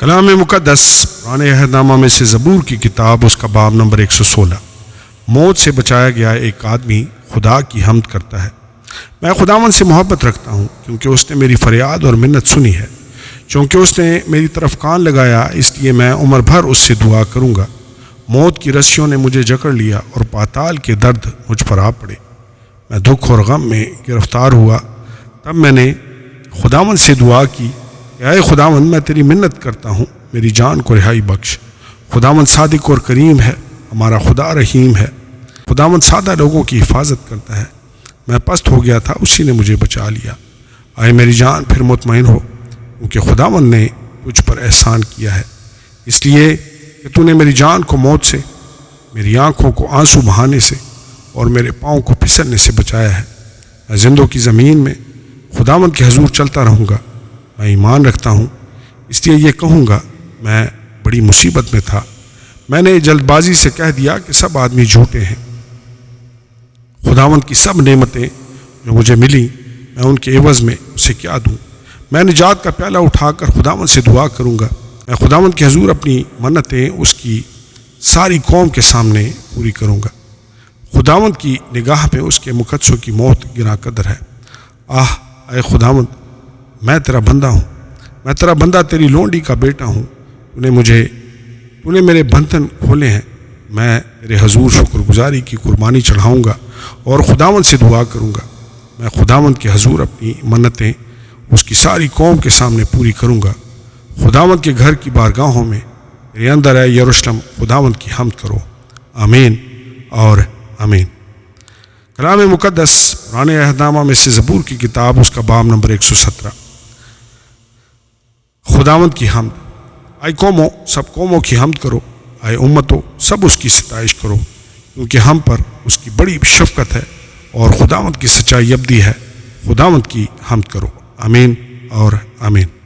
کلام مقدس پرانے عہد نامہ میں سے زبور کی کتاب، اس کا باب نمبر 116۔ موت سے بچایا گیا ایک آدمی خدا کی حمد کرتا ہے۔ میں خداوند سے محبت رکھتا ہوں کیونکہ اس نے میری فریاد اور منت سنی ہے۔ چونکہ اس نے میری طرف کان لگایا، اس لیے میں عمر بھر اس سے دعا کروں گا۔ موت کی رسیوں نے مجھے جکڑ لیا اور پاتال کے درد مجھ پر آ پڑے۔ میں دکھ اور غم میں گرفتار ہوا۔ تب میں نے خداوند سے دعا کی کہ اے خداوند، میں تیری منت کرتا ہوں، میری جان کو رہائی بخش۔ خداوند صادق اور کریم ہے، ہمارا خدا رحیم ہے۔ خداوند سادہ لوگوں کی حفاظت کرتا ہے۔ میں پست ہو گیا تھا، اسی نے مجھے بچا لیا۔ اے میری جان، پھر مطمئن ہو، کیونکہ خداوند نے تجھ پر احسان کیا ہے، اس لیے کہ تو نے میری جان کو موت سے، میری آنکھوں کو آنسو بہانے سے اور میرے پاؤں کو پھسلنے سے بچایا ہے۔ میں زندوں کی زمین میں خداوند کے حضور چلتا رہوں گا۔ میں ایمان رکھتا ہوں، اس لیے یہ کہوں گا، میں بڑی مصیبت میں تھا۔ میں نے جلد بازی سے کہہ دیا کہ سب آدمی جھوٹے ہیں۔ خداوند کی سب نعمتیں جو مجھے ملیں، میں ان کے عوض میں اسے کیا دوں؟ میں نجات کا پیالہ اٹھا کر خداوند سے دعا کروں گا۔ میں خداوند کے حضور اپنی منتیں اس کی ساری قوم کے سامنے پوری کروں گا۔ خداوند کی نگاہ میں اس کے مقدسوں کی موت گراں قدر ہے۔ اے خداوند، میں تیرا بندہ ہوں، میں تیرا بندہ، تیری لونڈی کا بیٹا ہوں۔ تو نے میرے بندھن کھولے ہیں۔ میں تیرے حضور شکر گزاری کی قربانی چڑھاؤں گا اور خداوند سے دعا کروں گا۔ میں خداوند کے حضور اپنی منتیں اس کی ساری قوم کے سامنے پوری کروں گا۔ خداوند کے گھر کی بارگاہوں میں تیرے اندر اے یروشلم خداوند کی حمد کرو۔ آمین اور آمین۔ کلام مقدس پرانے عہد نامہ میں سے زبور کی کتاب، اس کا باب نمبر 117۔ خداوند کی حمد۔ اے قوموں، سب قوموں کی حمد کرو، اے امتوں، سب اس کی ستائش کرو، کیونکہ ہم پر اس کی بڑی شفقت ہے اور خداوند کی سچائی ابدی ہے۔ خداوند کی حمد کرو۔ آمین اور آمین۔